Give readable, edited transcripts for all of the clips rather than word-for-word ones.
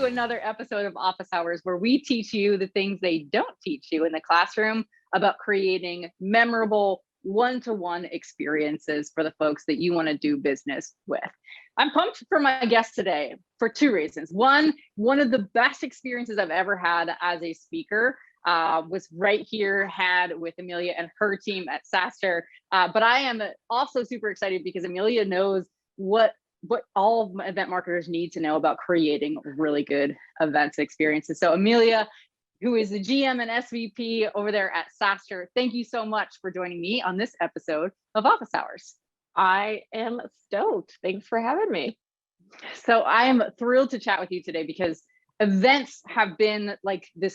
to another episode of Office Hours, where we teach you the things they don't teach you in the classroom about creating memorable one-to-one experiences for the folks that you want to do business with. I'm pumped for my guest today for two reasons. One of the best experiences I've ever had as a speaker was right here, had with Amelia and her team at Saastr. But I am also super excited because Amelia knows what all event marketers need to know about creating really good events experiences. So Amelia, who is the GM and SVP over there at Saastr, thank you so much for joining me on this episode of Office Hours. I am stoked. Thanks for having me. So I am thrilled to chat with you today because events have been like the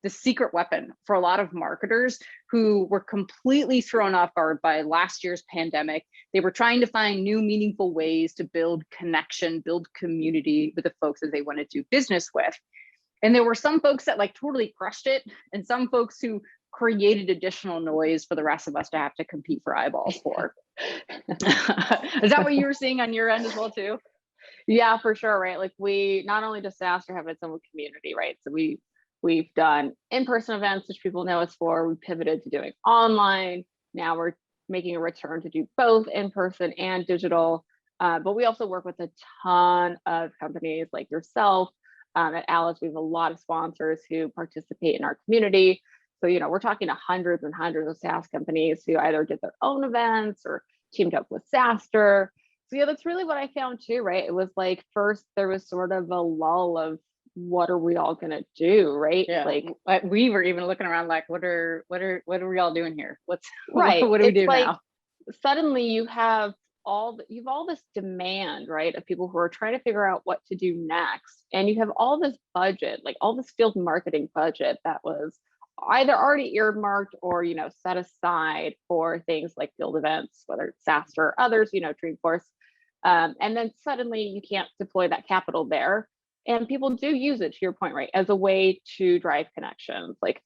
secret weapon for a lot of marketers who were completely thrown off guard by last year's pandemic. They were trying to find new, meaningful ways to build connection, build community with the folks that they want to do business with. And there were some folks that like totally crushed it, and some folks who created additional noise for the rest of us to have to compete for eyeballs for. Is that what you were seeing on your end as well too? Yeah, for sure, right? Like we, not only does Saastr have its own community, right? So we've done in-person events, which people know us for. We pivoted to doing online. Now we're making a return to do both in-person and digital. But we also work with a ton of companies like yourself. At Alice, we have a lot of sponsors who participate in our community. So, you know, we're talking to hundreds and hundreds of SaaS companies who either did their own events or teamed up with Saastr. So yeah, that's really what I found too, right? It was like, first there was sort of a lull of what are we all gonna do, right? Yeah. Like we were even looking around like, what are we all doing here? Right. What do we do now? Suddenly you have all this demand, right, of people who are trying to figure out what to do next. And you have all this budget, like all this field marketing budget that was either already earmarked or, you know, set aside for things like field events, whether it's Saastr or others, you know, Dreamforce. And then suddenly you can't deploy that capital there. And people do use it, to your point, right, as a way to drive connections. Like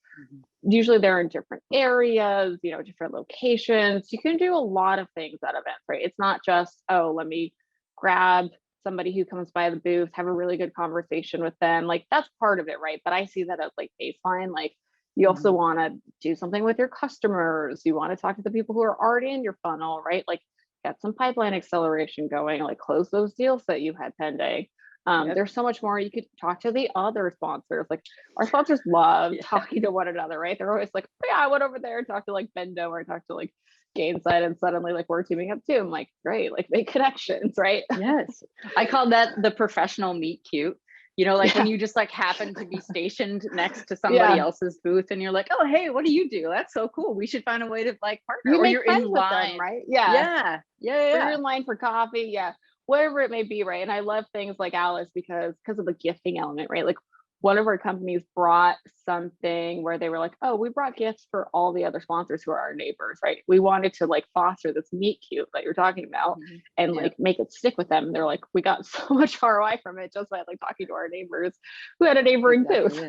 usually they're in different areas, you know, different locations. You can do a lot of things at events, right? It's not just, oh, let me grab somebody who comes by the booth, have a really good conversation with them. Like that's part of it, right? But I see that as like baseline. Like you also want to do something with your customers. You want to talk to the people who are already in your funnel, right? Like get some pipeline acceleration going, like close those deals that you had pending. There's so much more. You could talk to the other sponsors. Like our sponsors love talking to one another, right? They're always like, oh, yeah, I went over there and talked to like Bendo or talked to like Gainsight, and suddenly like we're teaming up too. I'm like, great, like make connections, right? Yes. I call that the professional meet cute. You know, like when you just like happen to be stationed next to somebody else's booth and you're like, oh, hey, what do you do? That's so cool. We should find a way to like partner. Or you're in line, them, right? Yeah. Or you're in line for coffee. Yeah. Whatever it may be, right? And I love things like Alice because of the gifting element, right? Like one of our companies brought something where they were like, oh, we brought gifts for all the other sponsors who are our neighbors, right? We wanted to like foster this meet cute that you're talking about and like make it stick with them. And they're like, we got so much ROI from it just by like talking to our neighbors who had a neighboring booth.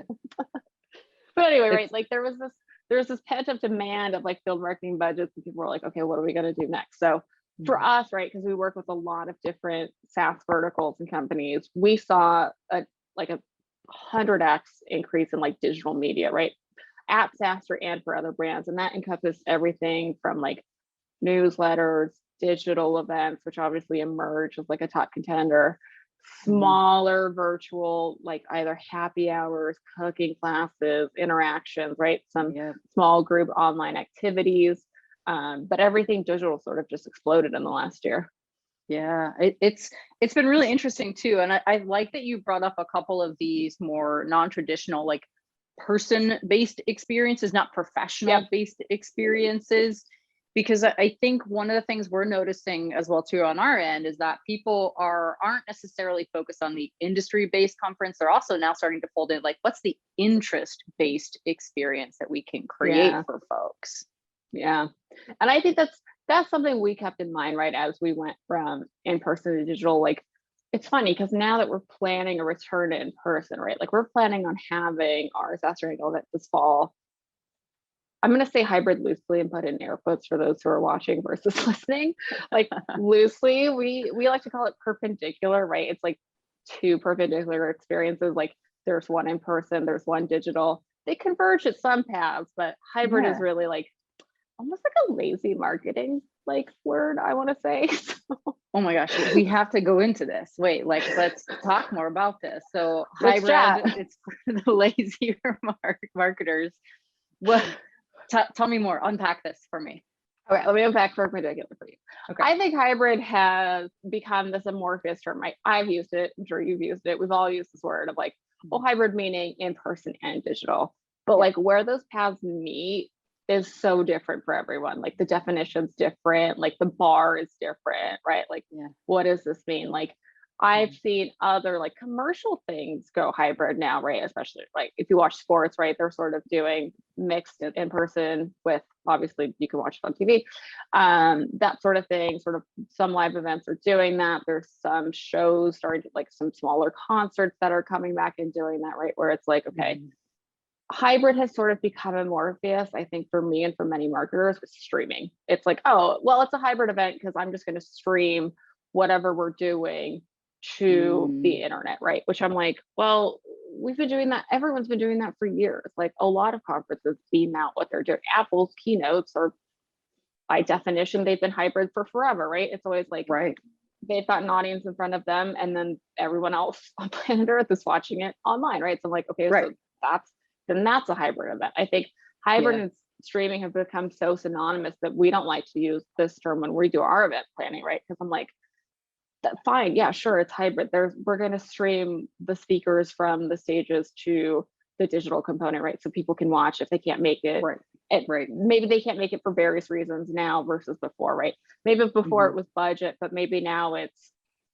But anyway, right? Like there was this pent up demand of like field marketing budgets, and people were like, okay, what are we going to do next? So for us, right, because we work with a lot of different SaaS verticals and companies, we saw a 100x increase in like digital media, right, at Saastr and for other brands. And that encompassed everything from like newsletters, digital events, which obviously emerged as like a top contender, smaller virtual, like either happy hours, cooking classes, interactions, right, some small group online activities. But everything digital sort of just exploded in the last year. Yeah, it's been really interesting too. And I like that you brought up a couple of these more non-traditional, like person-based experiences, not professional-based experiences, because I think one of the things we're noticing as well too on our end is that people aren't necessarily focused on the industry-based conference. They're also now starting to fold in like, what's the interest-based experience that we can create for folks? Yeah. And I think that's something we kept in mind, right, as we went from in-person to digital. Like it's funny because now that we're planning a return to in-person, right, like we're planning on having our Saastr Angle event this fall. I'm going to say hybrid loosely and put in air quotes for those who are watching versus listening. Like loosely, we like to call it perpendicular, right? It's like two perpendicular experiences. Like there's one in person, there's one digital. They converge at some paths, but hybrid is really like almost like a lazy marketing like word, I want to say. Oh my gosh, we have to go into this. Wait, like let's talk more about this. So Let's hybrid, chat. it's for the lazier marketers. Well, tell me more. Unpack this for me. Okay, let me unpack perpendicular for you. Okay. I think hybrid has become this amorphous term, right? I've used it, I'm sure you've used it. We've all used this word of like, well, hybrid meaning in person and digital. But like where those paths meet is so different for everyone. Like the definition's different, like the bar is different, right? Like, what does this mean? Like I've seen other like commercial things go hybrid now, right? Especially like if you watch sports, right? They're sort of doing mixed in person with, obviously you can watch it on TV. That sort of thing, sort of some live events are doing that. There's some shows starting to, like some smaller concerts that are coming back and doing that, right? Where it's like, okay, hybrid has sort of become amorphous, I think, for me and for many marketers with streaming. It's like, oh, well, it's a hybrid event because I'm just going to stream whatever we're doing to the internet, right? Which I'm like, well, we've been doing that. Everyone's been doing that for years. Like a lot of conferences beam out what they're doing. Apple's keynotes are, by definition, they've been hybrid for forever, right? It's always like, they've got an audience in front of them and then everyone else on planet Earth is watching it online, right? So I'm like, okay, so that's a hybrid event. I think hybrid and streaming have become so synonymous that we don't like to use this term when we do our event planning, right? Because I'm like, fine, yeah, sure, it's hybrid. We're going to stream the speakers from the stages to the digital component, right? So people can watch if they can't make it. Maybe they can't make it for various reasons now versus before, right? Maybe before it was budget, but maybe now it's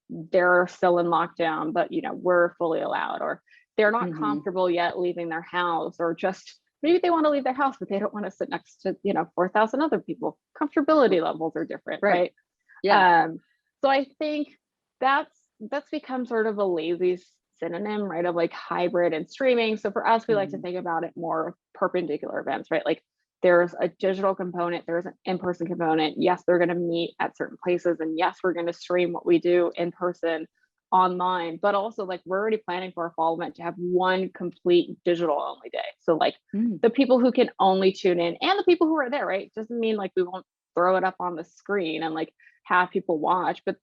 they're still in lockdown, but we're fully allowed, or they're not comfortable yet leaving their house, or just maybe they want to leave their house, but they don't want to sit next to 4,000 other people. Comfortability levels are different, right? So I think that's become sort of a lazy synonym, right, of like hybrid and streaming. So for us, we like to think about it more perpendicular events, right? Like there's a digital component, there's an in-person component. Yes, they're going to meet at certain places, and yes, we're going to stream what we do in person online, but also like we're already planning for a fall event to have one complete digital only day. So like the people who can only tune in and the people who are there, right? Doesn't mean like we won't throw it up on the screen and like have people watch, but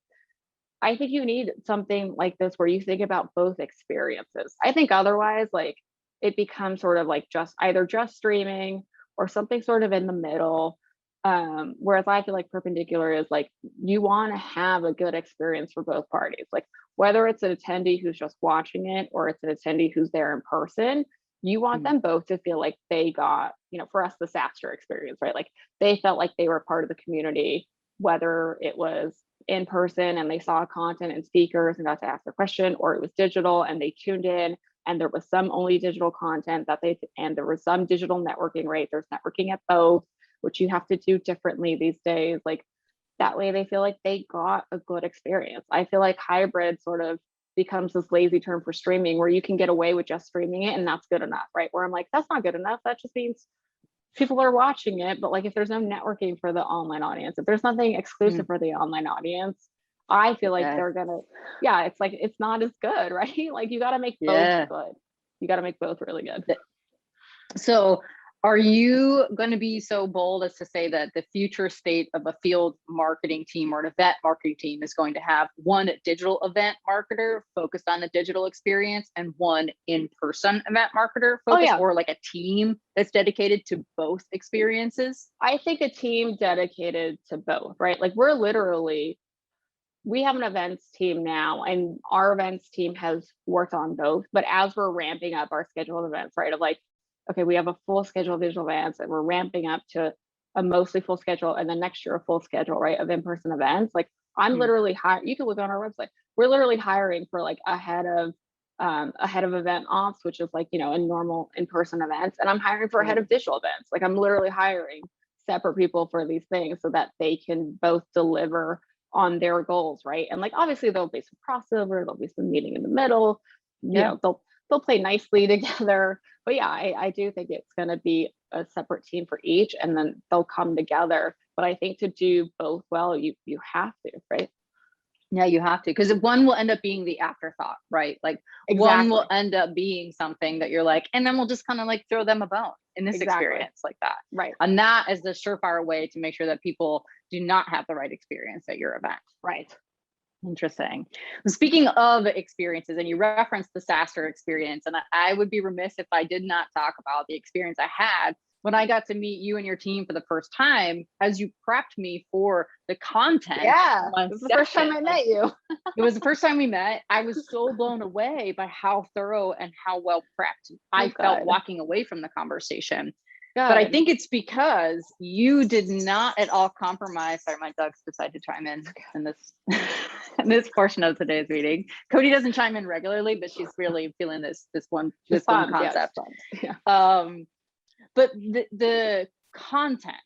I think you need something like this where you think about both experiences. I think otherwise, like it becomes sort of like either just streaming or something sort of in the middle. Whereas I feel like perpendicular is like you want to have a good experience for both parties. Like whether it's an attendee who's just watching it or it's an attendee who's there in person, you want them both to feel like they got, for us, the Saastr experience, right? Like they felt like they were part of the community, whether it was in person and they saw content and speakers and got to ask their question, or it was digital and they tuned in and there was some only digital content and there was some digital networking, right? There's networking at both, which you have to do differently these days. Like that way they feel like they got a good experience. I feel like hybrid sort of becomes this lazy term for streaming where you can get away with just streaming it and that's good enough, right? Where I'm like, that's not good enough. That just means people are watching it, but like if there's no networking for the online audience, if there's nothing exclusive for the online audience, I feel like they're gonna, it's like it's not as good, right? Like you got to make both good. You got to make both really good. So are you going to be so bold as to say that the future state of a field marketing team or an event marketing team is going to have one digital event marketer focused on the digital experience and one in-person event marketer focused, or like a team that's dedicated to both experiences? I think a team dedicated to both, right? Like we have an events team now and our events team has worked on both, but as we're ramping up our scheduled events, right, of like, okay, we have a full schedule of digital events and we're ramping up to a mostly full schedule and then next year a full schedule, right, of in-person events. Like I'm literally hiring, you can look on our website, we're literally hiring for like a head of event ops, which is like, in normal in-person events. And I'm hiring for a head of digital events. Like I'm literally hiring separate people for these things so that they can both deliver on their goals, right? And like obviously there'll be some crossover, there'll be some meeting in the middle, they'll play nicely together. But yeah, I do think it's going to be a separate team for each and then they'll come together. But I think to do both well, you have to, right? Yeah, you have to, because one will end up being the afterthought, right? Like one will end up being something that you're like, and then we'll just kind of like throw them a bone in this experience like that. Right. And that is the surefire way to make sure that people do not have the right experience at your event. Right. Interesting. Speaking of experiences, and you referenced the Saastr experience, and I would be remiss if I did not talk about the experience I had when I got to meet you and your team for the first time as you prepped me for the content. Yeah, it was the first time I met you. It was the first time we met. I was so blown away by how thorough and how well prepped I felt walking away from the conversation. But I think it's because you did not at all compromise. Sorry, my dogs decided to chime in this in this portion of today's meeting. Cody doesn't chime in regularly, but she's really feeling this one concept. Yeah. But the content,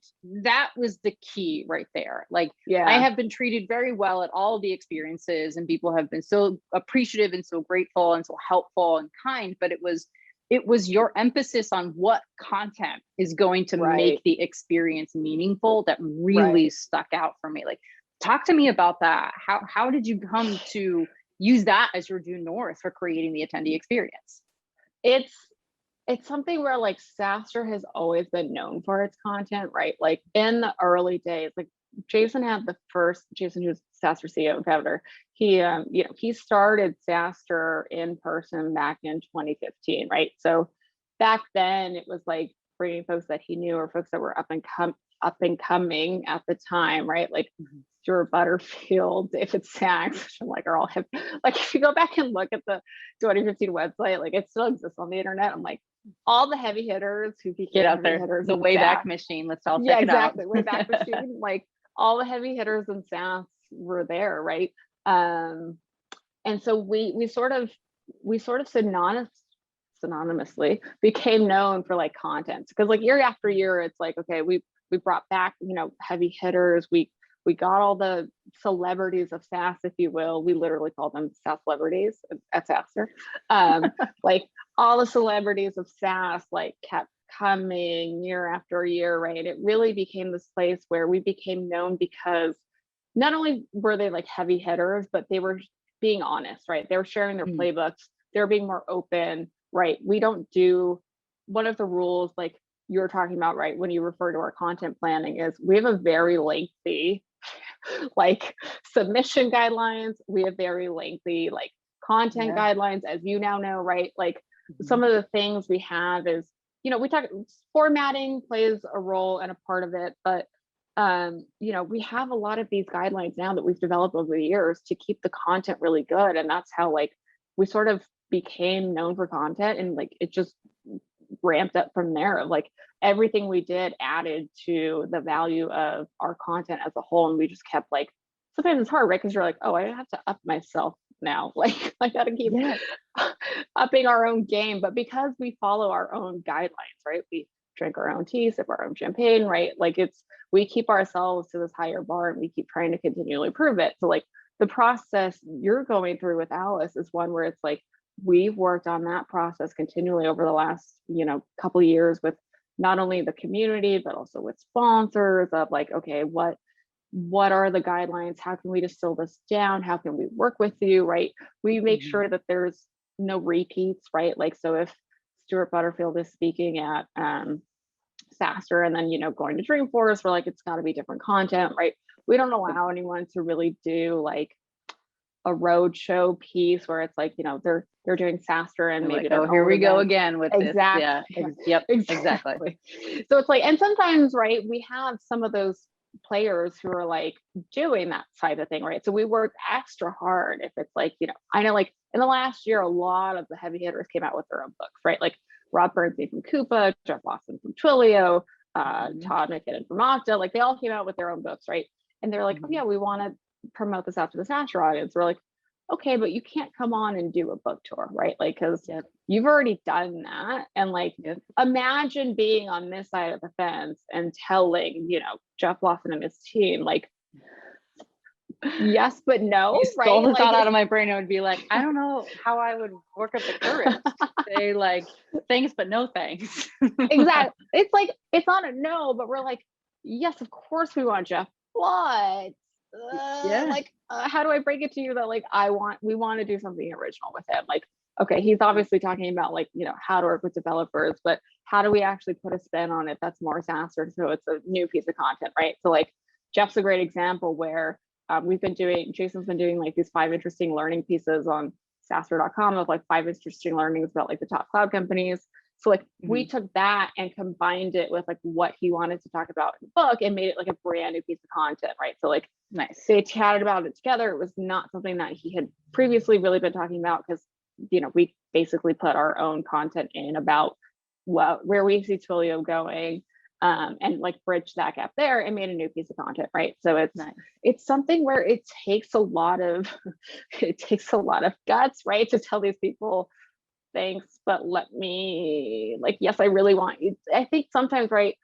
that was the key right there. Like, yeah, I have been treated very well at all of the experiences, and people have been so appreciative and so grateful and so helpful and kind, but it was your emphasis on what content is going to make the experience meaningful that really stuck out for me. Like, talk to me about that. How did you come to use that as your due north for creating the attendee experience? It's something where like Saastr has always been known for its content, right? Like in the early days, like Jason, who's Saastr CEO and founder, he started Saastr in person back in 2015, right? So back then it was like bringing folks that he knew or folks that were up and coming at the time, right? Like Stuart Butterfield, David Sachs, which I'm like are all hip. Like if you go back and look at the 2015 website, like it still exists on the internet. I'm like, all the heavy hitters who became out there, the Wayback Machine. Let's all check it out. Wayback Machine. Like all the heavy hitters in SaaS were there, right? And so we sort of synonymously became known for like content, because like year after year, it's like, okay, we brought back heavy hitters. We got all the celebrities of SaaS, if you will. We literally call them SaaS celebrities at Saastr. Like all the celebrities of SaaS like kept coming year after year, right? It really became this place where we became known because not only were they like heavy hitters, but they were being honest, right? They were sharing their playbooks. They were being more open, right? We don't do, one of the rules like you're talking about, right, when you refer to our content planning, is we have a very lengthy like submission guidelines. We have very lengthy like content guidelines, as you now know, right? Like some of the things we have is, we talk formatting plays a role and a part of it, but we have a lot of these guidelines now that we've developed over the years to keep the content really good. And that's how like we sort of became known for content, and like it just ramped up from there. Like everything we did added to the value of our content as a whole. And we just kept like, sometimes it's hard, right? Because you're like, oh, I have to up myself now. Like I gotta keep upping our own game. But because we follow our own guidelines, right? We drink our own tea, sip our own champagne, right? Like we keep ourselves to this higher bar, and we keep trying to continually improve it. So like the process you're going through with Alice is one where it's like, we've worked on that process continually over the last, couple of years with not only the community, but also with sponsors of like, okay, what are the guidelines? How can we distill this down? How can we work with you, right? We make sure that there's no repeats, right? Like, so if Stuart Butterfield is speaking at Saastr and then, going to Dreamforce, we're like, it's got to be different content, right? We don't allow anyone to really do like a roadshow piece where it's like, they're doing Saastr and maybe like, oh, here we go again with this. Yeah. Yep. Exactly. So it's like, and sometimes, right, we have some of those players who are like doing that side of thing, right? So we work extra hard if it's like, I know like in the last year, a lot of the heavy hitters came out with their own books, right? Like Rob Bernstein from Coupa, Jeff Lawson from Twilio, Todd McKinnon from Okta, like they all came out with their own books, right? And they're like, oh yeah, we want to promote this out to the Saastr audience. We're like, okay, but you can't come on and do a book tour, right? Like, because you've already done that. And like, imagine being on this side of the fence and telling, Jeff Lawson and his team, like, yes, but no, you stole the thought out of my brain. I would be like, I don't know how I would work up the courage to say like, thanks, but no thanks. Exactly. It's like, it's not a no, but we're like, yes, of course we want Jeff, but Yeah. like, how do I break it to you that like we want to do something original with him? Like, okay, he's obviously talking about like, you know, how to work with developers, but how do we actually put a spin on it that's more Saastr, so it's a new piece of content, right? So like Jeff's a great example where Jason's been doing like these 5 interesting learning pieces on Saastr.com of like 5 interesting learnings about like the top cloud companies. So like we took that and combined it with like what he wanted to talk about in the book and made it like a brand new piece of content, right? So like Nice. they chatted about it together. It was not something that he had previously really been talking about because, you know, we basically put our own content in about where we see Twilio going, and like bridge that gap there and made a new piece of content, right? So it's Nice. it's something where it takes a lot of guts, right, to tell these people, thanks, but let me, like, yes, I really want you. I think sometimes, right,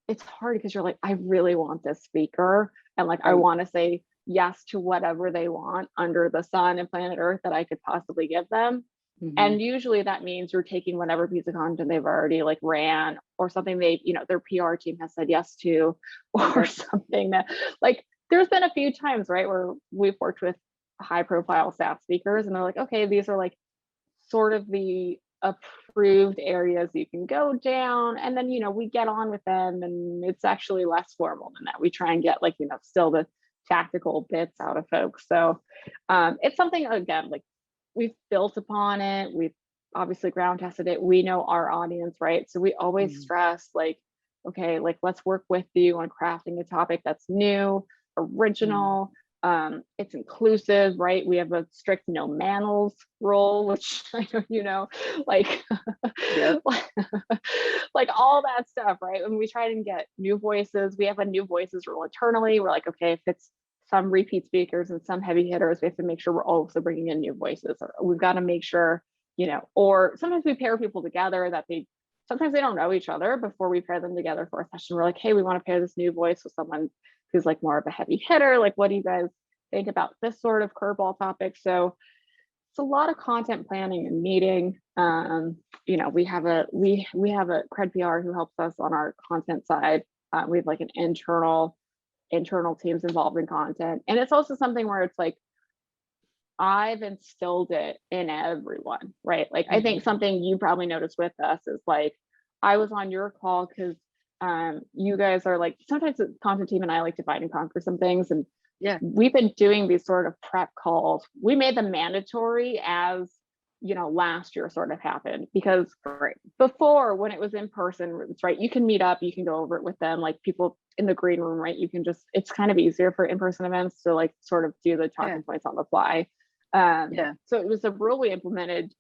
it's hard because you're like, I really want this speaker, and like I Right. want to say yes to whatever they want under the sun and planet Earth that I could possibly give them. And usually that means you're taking whatever piece of content they've already like ran or something they, you know, their PR team has said yes to, or something that, like, there's been a few times, right, where we've worked with high profile staff speakers and they're like, okay, these are like sort of the approved areas you can go down. And then, you know, we get on with them and it's actually less formal than that. We try and get like, you know, still the tactical bits out of folks. So it's something, again, like we've built upon it. We've obviously ground tested it. We know our audience, right? So we always stress like, okay, like let's work with you on crafting a topic that's new, original, it's inclusive, right? We have a strict no manels rule, which I know, you know, like, Yep. like all that stuff, right? When we try to get new voices, we have a new voices rule internally. We're like, okay, if it's some repeat speakers and some heavy hitters, we have to make sure we're also bringing in new voices. Or we've got to make sure, you know, or sometimes we pair people together that sometimes they don't know each other before we pair them together for a session. We're like, hey, we want to pair this new voice with someone who's like more of a heavy hitter. Like, what do you guys think about this sort of curveball topic? So it's a lot of content planning and meeting. You know, we have a cred PR who helps us on our content side. We have like an internal teams involved in content. And it's also something where it's like, I've instilled it in everyone, right? Like, I think something you probably noticed with us is like, I was on your call because you guys are like, sometimes the content team and I like divide and conquer some things. And we've been doing these sort of prep calls. We made them mandatory as, you know, last year sort of happened because before, when it was in person, it's right, you can meet up, you can go over it with them, like people in the green room, right? You can just, it's kind of easier for in-person events to like sort of do the talking points on the fly. So it was a rule we implemented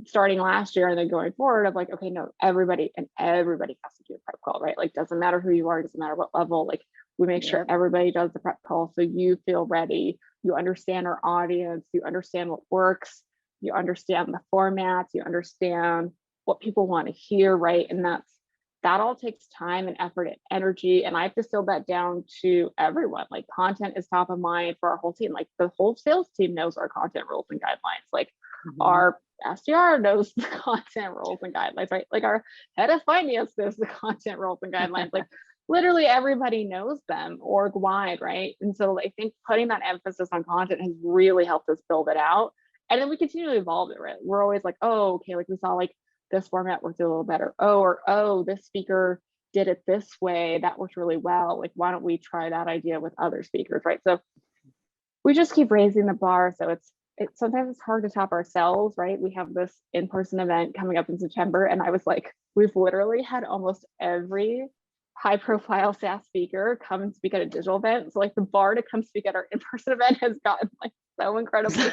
starting last year and then going forward of like, okay, no, everybody has to do a prep call, right? Like, doesn't matter who you are, doesn't matter what level, like we make sure everybody does the prep call so you feel ready, you understand our audience, you understand what works, you understand the formats, you understand what people want to hear, right? And that all takes time and effort and energy. And I've distilled that down to everyone. Like, content is top of mind for our whole team. Like, the whole sales team knows our content rules and guidelines. Like, our SDR knows the content rules and guidelines, right? Like, our head of finance knows the content rules and guidelines. Like, literally everybody knows them org wide, right? And so I think putting that emphasis on content has really helped us build it out. And then we continue to evolve it, right? We're always like, oh, okay, like we saw like this format worked a little better. Oh, this speaker did it this way. That worked really well. Like, why don't we try that idea with other speakers, right? So we just keep raising the bar. So it's sometimes it's hard to top ourselves, right? We have this in-person event coming up in September. And I was like, we've literally had almost every high profile SaaS speaker come and speak at a digital event. So like the bar to come speak at our in-person event has gotten like so incredibly.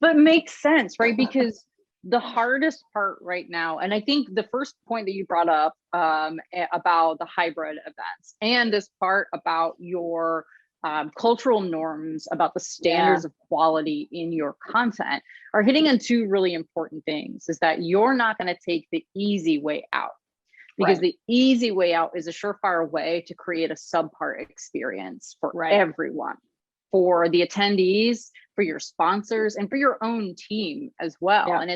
But makes sense, right? Because the hardest part right now, and I think the first point that you brought up about the hybrid events and this part about your cultural norms, about the standards of quality in your content are hitting on two really important things, is that you're not going to take the easy way out, because the easy way out is a surefire way to create a subpar experience for everyone, for the attendees, for your sponsors, and for your own team as well. And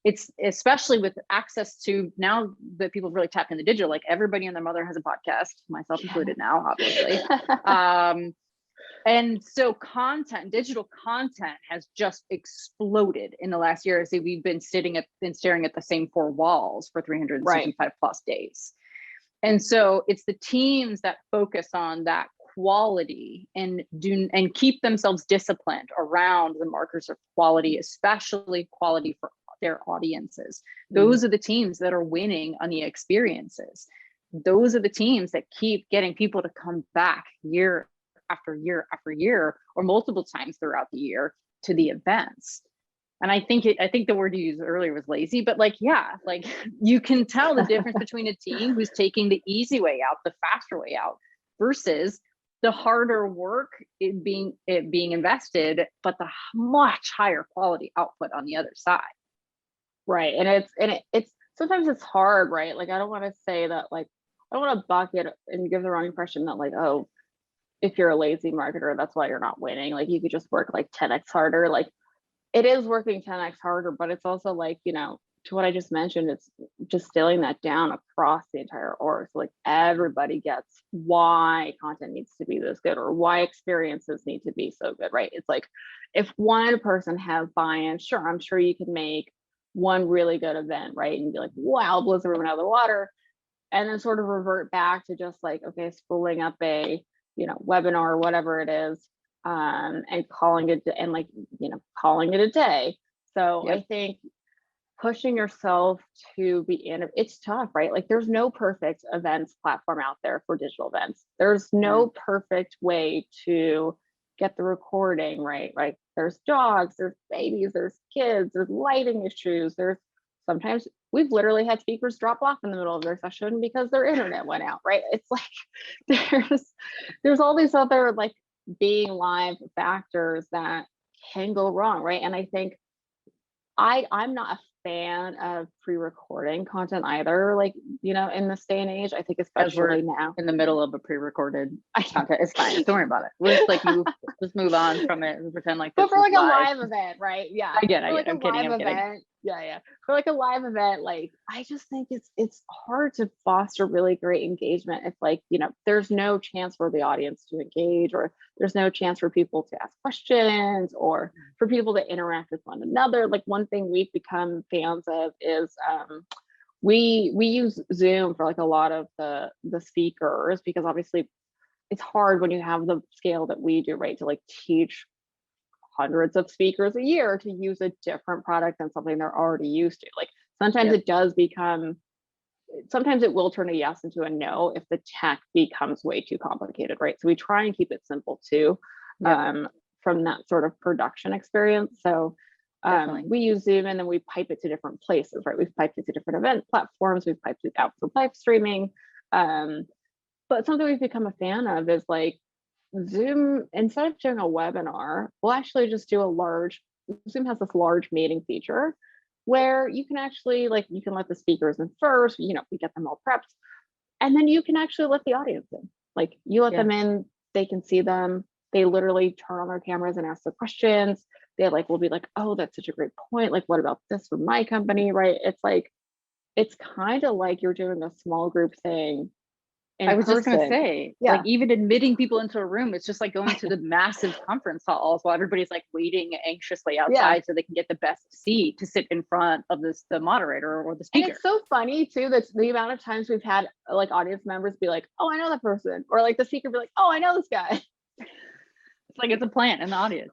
it's especially with access to now that people really tapped into digital, like everybody and their mother has a podcast, myself included now, obviously. And so digital content has just exploded in the last year. As we've been staring at the same four walls for 365 plus days. And so it's the teams that focus on that quality and keep themselves disciplined around the markers of quality, especially quality for their audiences. Those are the teams that are winning on the experiences. Those are the teams that keep getting people to come back year after year after year, or multiple times throughout the year to the events. And I think the word you used earlier was lazy, but like, yeah, like you can tell the difference between a team who's taking the easy way out, the faster way out, versus the harder work being invested, but the much higher quality output on the other side. Right. And it's sometimes it's hard, right? Like, I don't want to say that, like, I don't want to bucket and give the wrong impression that, like, oh, if you're a lazy marketer, that's why you're not winning. Like, you could just work like 10x harder. Like, it is working 10x harder, but it's also like, you know, to what I just mentioned, it's just distilling that down across the entire org. So like everybody gets why content needs to be this good, or why experiences need to be so good, right? It's like, if one person has buy-in, sure, I'm sure you can make one really good event, right? And be like, wow, blows everyone out of the water. And then sort of revert back to just like, okay, spooling up a, you know, webinar or whatever it is, and calling it a day. So I think pushing yourself to be in it's tough, right? Like, there's no perfect events platform out there for digital events. There's no perfect way to get the recording right. Like, there's dogs, there's babies, there's kids, there's lighting issues. There's sometimes we've literally had speakers drop off in the middle of their session because their internet went out, right? It's like there's all these other like being live factors that can go wrong, right? And I think I'm not a fan of pre-recording content either, like, you know, in this day and age. I think especially now in the middle of a pre-recorded content, it's fine, don't worry about it. We'll just like move on from it and pretend like this. But for like a live event, right? Yeah, I get it. I'm kidding. Yeah, for like a live event, like, I just think it's hard to foster really great engagement if, like, you know, there's no chance for the audience to engage, or there's no chance for people to ask questions, or for people to interact with one another. Like, one thing we've become fans of is we use Zoom for like a lot of the speakers, because obviously it's hard when you have the scale that we do, right, to like teach hundreds of speakers a year to use a different product than something they're already used to. Like, sometimes sometimes it will turn a yes into a no if the tech becomes way too complicated, right? So we try and keep it simple too, from that sort of production experience. So we use Zoom, and then we pipe it to different places, right? We've piped it to different event platforms. We've piped it out for live streaming. But something we've become a fan of is like, Zoom, instead of doing a webinar, we'll actually just do Zoom has this large meeting feature where you can actually, like, you can let the speakers in first, you know, we get them all prepped, and then you can actually let the audience in. Like, you let them in, they can see them, they literally turn on their cameras and ask their questions. They like will be like, oh, that's such a great point. Like, what about this for my company, right? It's like, it's kind of like you're doing a small group thing. I was just going to say, like, even admitting people into a room, it's just like going to the massive conference halls while everybody's like waiting anxiously outside so they can get the best seat to sit in front of the moderator or the speaker. And it's so funny too, that the amount of times we've had like audience members be like, oh, I know that person, or like the speaker be like, oh, I know this guy. It's like it's a plant in the audience.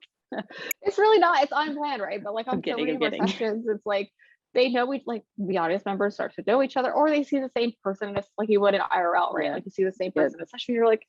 It's really not. It's unplanned, right? But like on so many of our sessions, it's like they know the audience members start to know each other, or they see the same person like you would in IRL, right? Like, you see the same person in a session, you're like,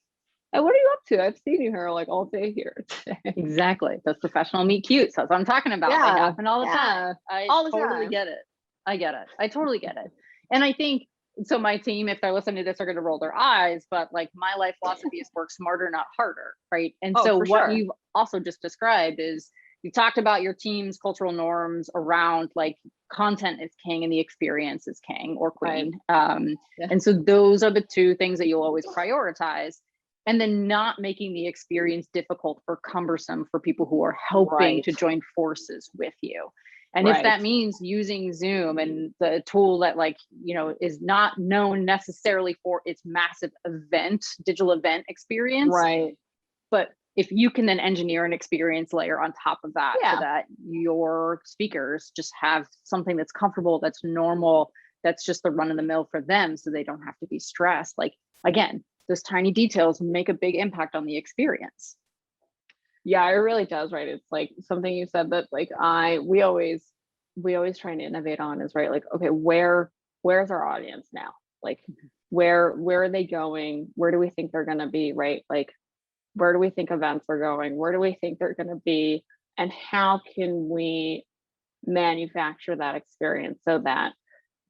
hey, what are you up to? I've seen you here like all day here. Exactly. Those professional meet cutes. That's what I'm talking about. They happen all the time. I totally get it. I get it. I totally get it. And I think, so my team, if they're listening to this, are going to roll their eyes, but like, my life philosophy is work smarter, not harder, right? And so what you've also just described is, you talked about your team's cultural norms around like content is king and the experience is king or queen. And so those are the two things that you'll always prioritize. And then not making the experience difficult or cumbersome for people who are helping to join forces with you. And if that means using Zoom and the tool that is not known necessarily for its massive digital event experience. Right. But if you can then engineer an experience layer on top of that, so that your speakers just have something that's comfortable, that's normal, that's just the run of the mill for them, so they don't have to be stressed. Like, again, those tiny details make a big impact on the experience. Yeah, it really does, right? It's like something you said that we always try and innovate on is, right, like, okay, where's our audience now? Like, where are they going? Where do we think they're gonna be, right? Like, where do we think events are going? Where do we think they're gonna be? And how can we manufacture that experience so that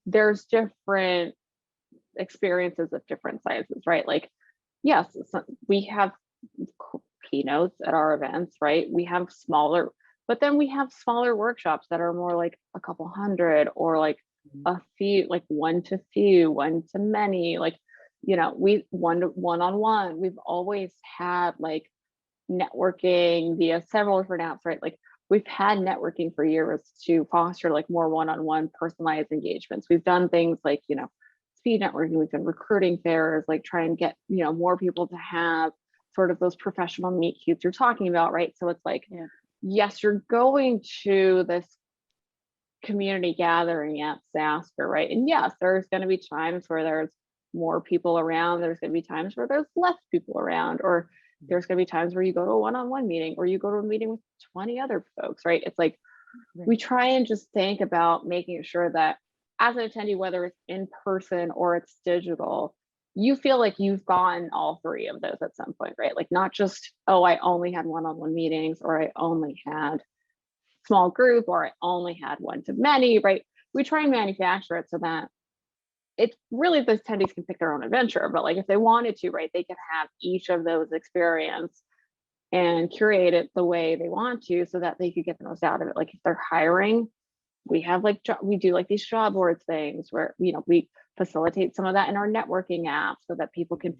there's different experiences of different sizes, right? Like, yes, we have keynotes at our events, right? We have smaller, but then we have smaller workshops that are more like a couple hundred, or like a few, like one to few, one to many, like, we one-on-one. We've always had like networking via several different apps, right? Like, we've had networking for years to foster like more one-on-one personalized engagements. We've done things like, speed networking, we've done recruiting fairs, like try and get, more people to have sort of those professional meet cutes you're talking about, right? So it's like, yes, you're going to this community gathering at Saastr, right? And yes, there's going to be times where there's more people around. There's going to be times where there's less people around, or there's going to be times where you go to a one-on-one meeting, or you go to a meeting with 20 other folks, right? It's like, we try and just think about making sure that as an attendee, whether it's in person or it's digital, you feel like you've gotten all three of those at some point, right? Like, not just, oh, I only had one-on-one meetings, or I only had small group, or I only had one to many, right? We try and manufacture it so that it's really, the attendees can pick their own adventure, but like, if they wanted to, right, they can have each of those experience and curate it the way they want to, so that they could get the most out of it. Like, if they're hiring, we have we do like these job boards things where, we facilitate some of that in our networking app so that people can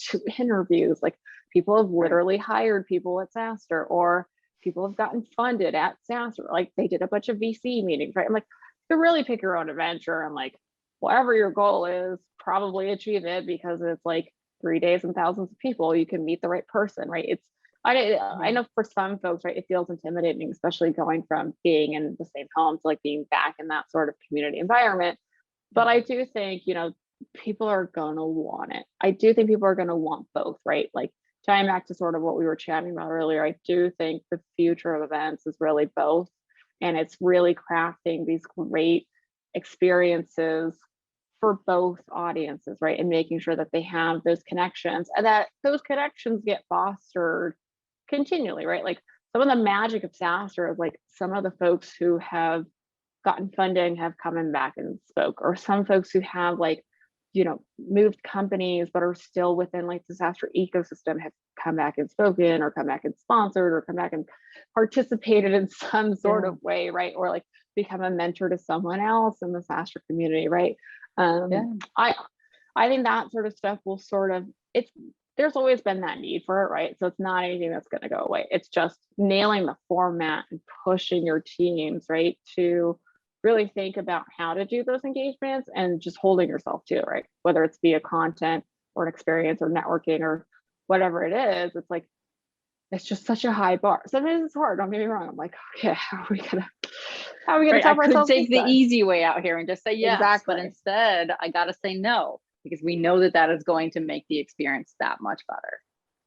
to interviews. Like, people have literally hired people at Saastr, or people have gotten funded at Saastr. Like, they did a bunch of VC meetings, right? I'm like, you really pick your own adventure, and like, whatever your goal is, probably achieve it, because it's like 3 days and thousands of people. You can meet the right person, right? I know for some folks, right, it feels intimidating, especially going from being in the same home to like being back in that sort of community environment. But I do think, people are gonna want it. I do think people are gonna want both, right? Like, tying back to sort of what we were chatting about earlier, I do think the future of events is really both. And it's really crafting these great experiences for both audiences, right? And making sure that they have those connections, and that those connections get fostered continually, right? Like, some of the magic of Saastr is like, some of the folks who have gotten funding have come in back and spoke, or some folks who have like, moved companies but are still within like the Saastr ecosystem have come back and spoken, or come back and sponsored, or come back and participated in some sort of way, right? Or like become a mentor to someone else in the Saastr community, right? I think that sort of stuff will sort of, there's always been that need for it, right? So it's not anything that's going to go away. It's just nailing the format and pushing your teams, right, to really think about how to do those engagements, and just holding yourself to it, right? Whether it's via content or an experience or networking or whatever it is, it's like, it's just such a high bar. Sometimes it's hard, don't get me wrong. I'm like, okay, how are we gonna I could take the easy way out here and just say yes, exactly. But instead I gotta say no, because we know that that is going to make the experience that much better.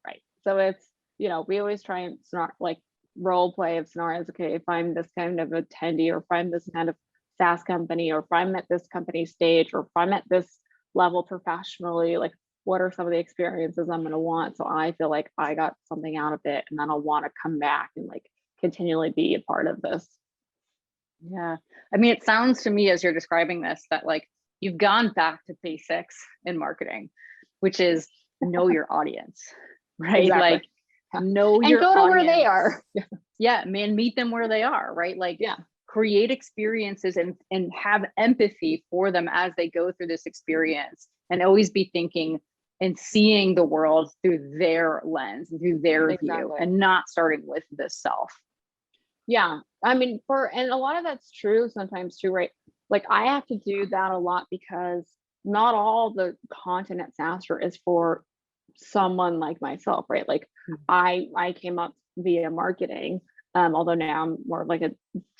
Right. So it's, we always try and like role play of scenarios. Okay, if I'm this kind of attendee, or if I'm this kind of SaaS company, or if I'm at this company stage, or if I'm at this level professionally, like, what are some of the experiences I'm going to want? So I feel like I got something out of it, and then I'll want to come back and like continually be a part of this. Yeah. I mean, it sounds to me as you're describing this that like you've gone back to basics in marketing, which is know your audience, right? Exactly. Like, know your go to audience. where they are. Yeah, man, meet them where they are, right? Like, create experiences and have empathy for them as they go through this experience, and always be thinking and seeing the world through their lens and through their view, and not starting with the self. Yeah. I mean, and a lot of that's true sometimes too, right? Like I have to do that a lot because not all the content at Saastr is for someone like myself, right? Like Mhm. I came up via marketing, although now I'm more of like a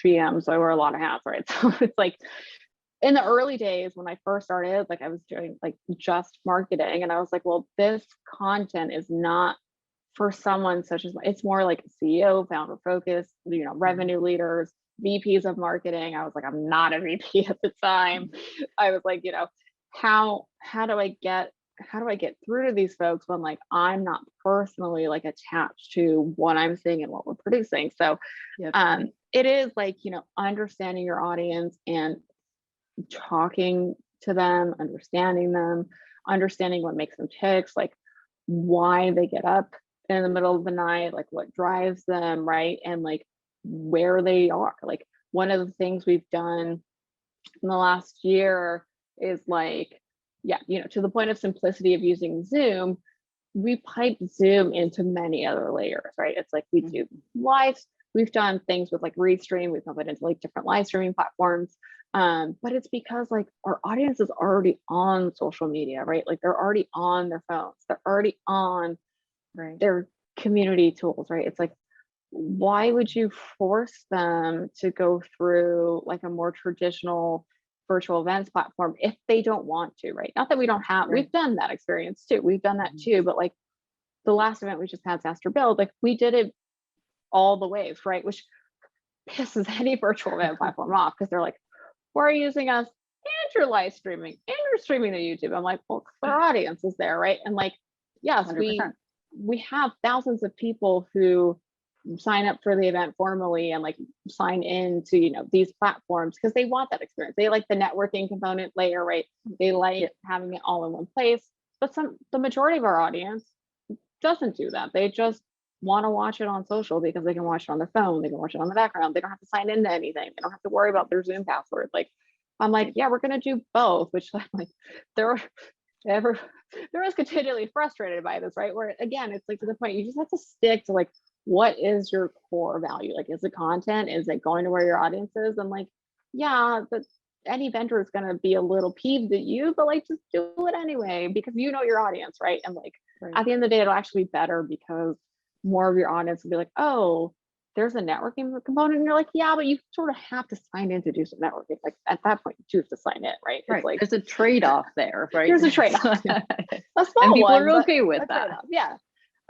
GM, so I wear a lot of hats, right? So it's like in the early days when I first started, like I was doing like just marketing, and I was like, well, this content is not for someone such as it's more like CEO, founder focus, revenue leaders, VPs of marketing. I was like, I'm not a VP at the time. I was like, how do I get through to these folks when like I'm not personally like attached to what I'm seeing and what we're producing. So Yep. it is like, understanding your audience and talking to them, understanding what makes them tick, like why they get up in the middle of the night, like what drives them, right? And like where they are. Like one of the things we've done in the last year is like, yeah, to the point of simplicity of using Zoom, we pipe Zoom into many other layers, right? It's like we do lives, we've done things with like Restream, we've put it into like different live streaming platforms. But it's because like our audience is already on social media, right? Like they're already on their phones, they're already on Right. their community tools, right? It's like, why would you force them to go through like a more traditional virtual events platform if they don't want to, right? Not that we don't have, Right. we've done that experience too. We've done that Mhm. too, but like the last event we just had, Saastr Build, like we did it all the ways, right? Which pisses any virtual event platform off because they're like, we're using us and you're live streaming and you're streaming to YouTube. I'm like, well, our audience is there, right? And like, yes, 100%. we have thousands of people who sign up for the event formally and like sign into these platforms because they want that experience. They like the networking component layer, right? They like Yeah. having it all in one place. But the majority of our audience doesn't do that. They just want to watch it on social because they can watch it on their phone, they can watch it on the background, they don't have to sign into anything, they don't have to worry about their Zoom password. Like I'm like, yeah, we're gonna do both, which I'm like there ever there is continually frustrated by this, right? Where again, it's like to the point you just have to stick to like what is your core value? Like is it content? Is it going to where your audience is? And like, yeah, but any vendor is gonna be a little peeved at you, but like just do it anyway because you know your audience, right? And like Right. at the end of the day, it'll actually be better because more of your audience will be like, oh, there's a networking component. And you're like, yeah, but you sort of have to sign in to do some networking. Like at that point, you do have to sign in, right? Right. It's like, There's a trade-off there, right? here's a trade-off. A And small people one, are but okay with a that. trade-off. Yeah.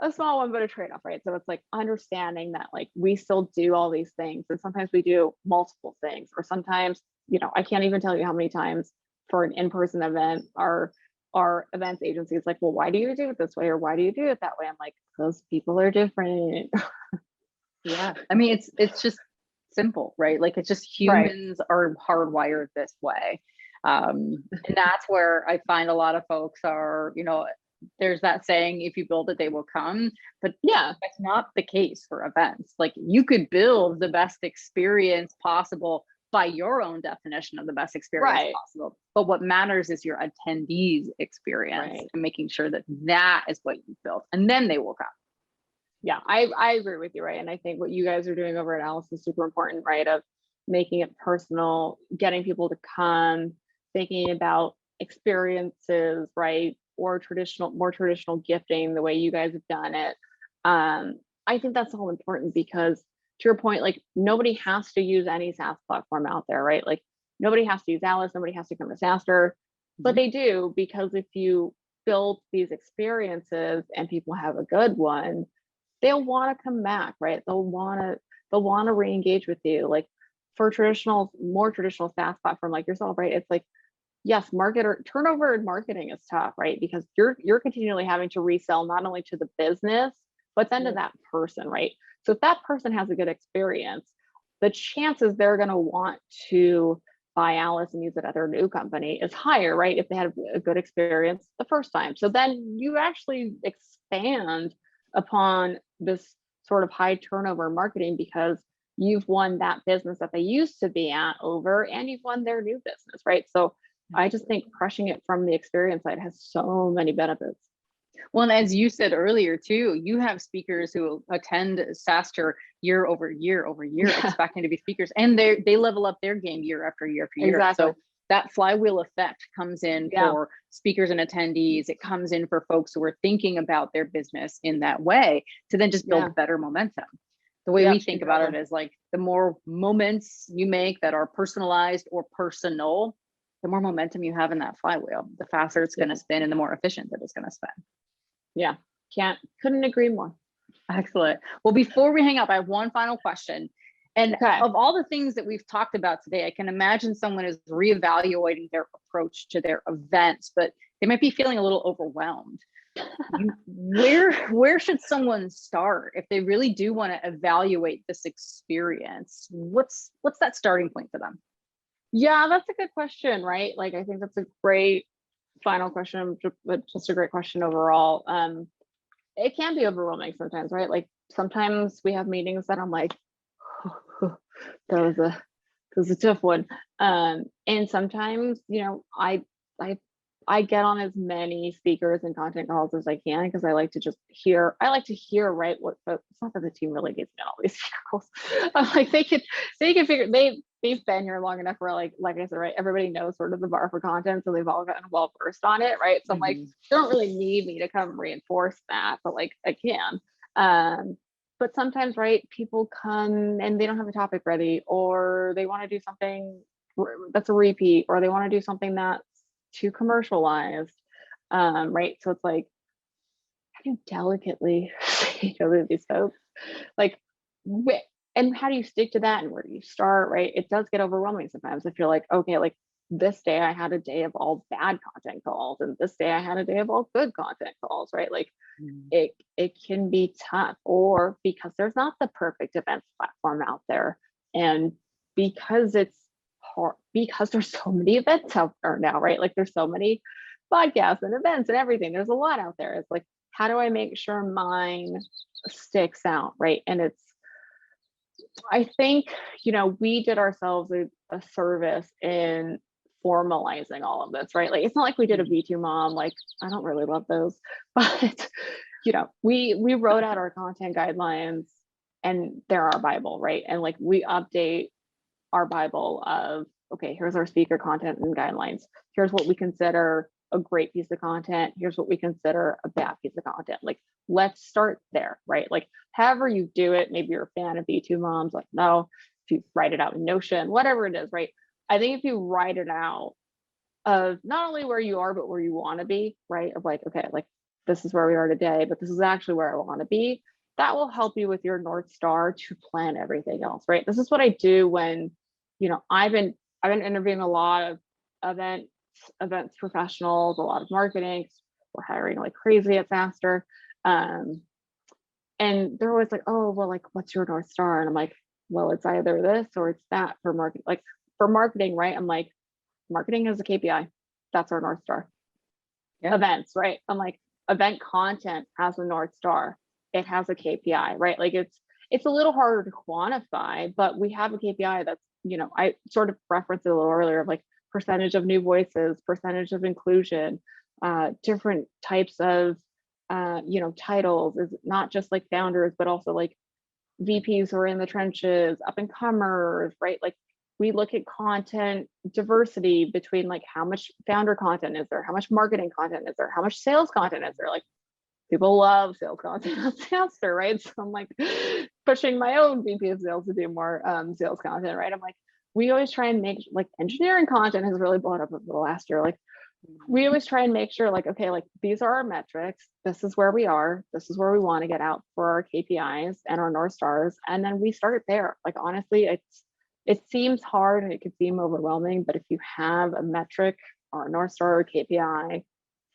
A small one, but a trade-off, right? So it's like understanding that like we still do all these things. And sometimes we do multiple things, or sometimes, I can't even tell you how many times for an in-person event, our events agency is like, well, why do you do it this way? Or why do you do it that way? I'm like, because people are different. Yeah. I mean, it's just simple, right? Like it's just Right. humans are hardwired this way. And that's where I find a lot of folks are, there's that saying, if you build it, they will come. But Yeah. that's not the case for events. Like you could build the best experience possible by your own definition of the best experience Right. possible. But what matters is your attendees' experience Right. and making sure that that is what you built. And then they will come. Yeah, I agree with you, right? And I think what you guys are doing over at Alice is super important, right? Of making it personal, getting people to come, thinking about experiences, right? Or more traditional gifting, the way you guys have done it. I think that's all important because to your point, like nobody has to use any SaaS platform out there, right? Like nobody has to use Alice, nobody has to come to Saastr, but Mhm. they do because if you build these experiences and people have a good one, they'll want to come back, right? They'll want to re-engage with you. Like for more traditional SaaS platform like yourself, right? It's like, yes, marketer turnover in marketing is tough, right? Because you're continually having to resell not only to the business, but then to Yeah. that person, right? So if that person has a good experience, the chances they're going to want to buy Alice and use it at their new company is higher, right? If they had a good experience the first time. So then you actually expand upon this sort of high turnover marketing because you've won that business that they used to be at over and you've won their new business, right? So I just think crushing it from the experience side has so many benefits. Well, and as you said earlier too, you have speakers who attend Saastr year over year over year, Yeah, expecting to be speakers, and they level up their game year after year after year. exactly. So that flywheel effect comes in Yeah, for speakers and attendees. It comes in for folks who are thinking about their business in that way to then just yeah, build better momentum. The way we yep, think about exactly. it is like the more moments you make that are personalized or personal, the more momentum you have in that flywheel, the faster it's going Yeah, to spin and the more efficient that it's going to spin. yeah, couldn't agree more. Excellent. Well, before we hang up, I have one final question. And Okay. of all the things that we've talked about today, I can imagine someone is reevaluating their approach to their events, but they might be feeling a little overwhelmed. Where should someone start if they really do want to evaluate this experience? What's that starting point for them? Yeah, that's a good question, right? Like, I think that's a great final question, but just a great question overall. It can be overwhelming sometimes, right? Like sometimes we have meetings that I'm like, that was a tough one. And sometimes, I I get on as many speakers and content calls as I can because I like to hear, right, what it's not that the team really gets me on all these speaker calls. Like they can figure they've been here long enough where like I said, right, everybody knows sort of the bar for content, so they've all gotten well versed on it, right? So I'm like, Mhm. they don't really need me to come reinforce that, but like I can. But sometimes, right, people come and they don't have a topic ready, or they want to do something that's a repeat, or they want to do something that's too commercialized. Right. So it's like, how do you delicately say no to these folks? Like, and how do you stick to that? And where do you start? Right. It does get overwhelming sometimes. If you're like, okay, like this day I had a day of all bad content calls, and this day I had a day of all good content calls, right? Like Mhm. it can be tough, or because there's not the perfect events platform out there, and because it's hard, because there's so many events out there now, right? Like there's so many podcasts and events and everything, there's a lot out there. It's like, how do I make sure mine sticks out, right? And it's, I think, we did ourselves a service in formalizing all of this, right? Like it's not like we did a V2 mom, like I don't really love those, but we wrote out our content guidelines, and they're our Bible, right? And like we update our Bible of, okay, here's our speaker content and guidelines. Here's what we consider a great piece of content. Here's what we consider a bad piece of content. Like, let's start there, right? Like, however you do it, maybe you're a fan of V2 moms, like, no, if you write it out in Notion, whatever it is, right? I think if you write it out of not only where you are, but where you want to be, right? Of like, okay, like this is where we are today, but this is actually where I want to be. That will help you with your North Star to plan everything else, right? This is what I do when, I've been interviewing a lot of events professionals, a lot of marketing. We're hiring like crazy at Saastr. Um, and they're always like, oh, well, like, what's your North Star? And I'm like, well, it's either this or it's that for marketing. Like for marketing, right? I'm like, marketing is a KPI. That's our North Star. Yeah. Events, right? I'm like, event content has a North Star. It has a KPI, right? Like it's a little harder to quantify, but we have a KPI that's, I sort of referenced it a little earlier of like percentage of new voices, percentage of inclusion, different types of titles, is not just like founders, but also like VPs who are in the trenches, up and comers, right? Like we look at content diversity between like how much founder content is there, how much marketing content is there, how much sales content is there. Like people love sales content on Saastr, right? So I'm like pushing my own VP of sales to do more sales content, right? I'm like, we always try and make like engineering content has really blown up over the last year. Like we always try and make sure like, okay, like these are our metrics, this is where we are, this is where we want to get out for our KPIs and our North Stars, and then we start there. Like honestly, it seems hard and it could seem overwhelming, but if you have a metric or a North Star or KPI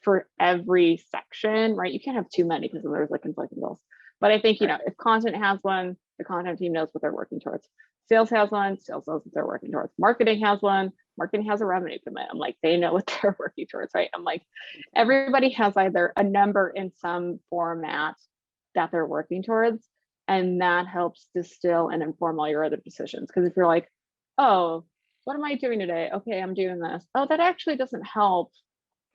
for every section, right, you can't have too many because then there's like conflicting goals. But I think, if content has one, the content team knows what they're working towards. Sales has one, sales knows what they're working towards. Marketing has one, marketing has a revenue commit. I'm like, they know what they're working towards, right? I'm like, everybody has either a number in some format that they're working towards, and that helps distill and inform all your other decisions. Because if you're like, oh, what am I doing today? Okay, I'm doing this. Oh, that actually doesn't help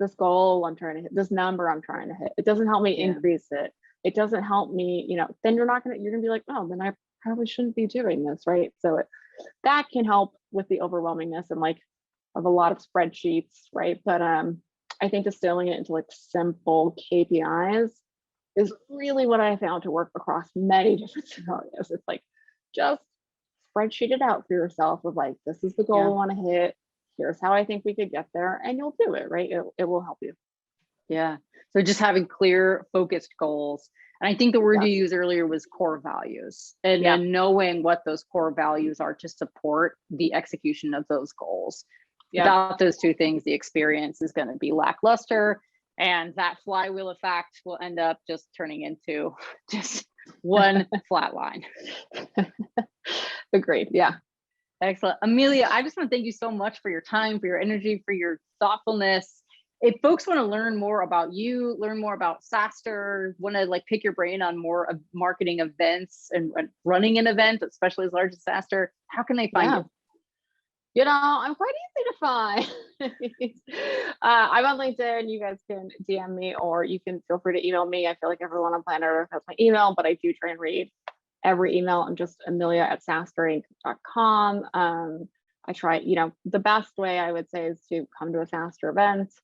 this goal I'm trying to hit, this number I'm trying to hit. It doesn't help me Yeah. increase it. It doesn't help me, you know, then you're gonna be like, oh, then I probably shouldn't be doing this, right? So that can help with the overwhelmingness and like of a lot of spreadsheets, right? But I think distilling it into like simple KPIs is really what I found to work across many different scenarios. It's like just spreadsheet it out for yourself of like, this is the goal I want to hit. Here's how I think we could get there, and you'll do it, right? It will help you. Yeah. So just having clear, focused goals. And I think the word you used earlier was core values, and then knowing what those core values are to support the execution of those goals. Without those two things, the experience is going to be lackluster, and that flywheel effect will end up just turning into just one flat line. Agreed. Yeah. Excellent. Amelia, I just want to thank you so much for your time, for your energy, for your thoughtfulness. If folks want to learn more about you, learn more about Saastr, want to like pick your brain on more of marketing events and running an event, especially as large as Saastr, how can they find you? You know, I'm quite easy to find. I'm on LinkedIn. You guys can DM me, or you can feel free to email me. I feel like everyone on planet Earth has my email, but I do try and read every email. I'm just amelia@saastrinc.com. I try, you know, the best way I would say is to come to a Saastr event,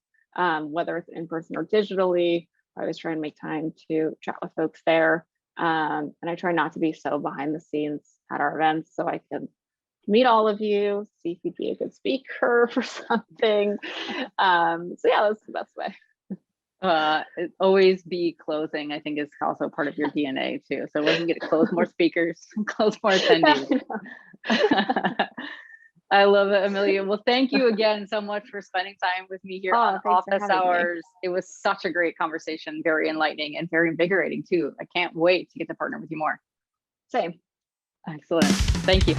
whether it's in person or digitally. I always try and make time to chat with folks there. And I try not to be so behind the scenes at our events, so I can meet all of you, see if you'd be a good speaker for something. So yeah, that's the best way. Always be closing, I think, is also part of your DNA too. So we're gonna get to close more speakers, close more attendees. I love it, Amelia. Well, thank you again so much for spending time with me here on Office Hours. It was such a great conversation, very enlightening and very invigorating too. I can't wait to get to partner with you more. Same. Excellent. Thank you.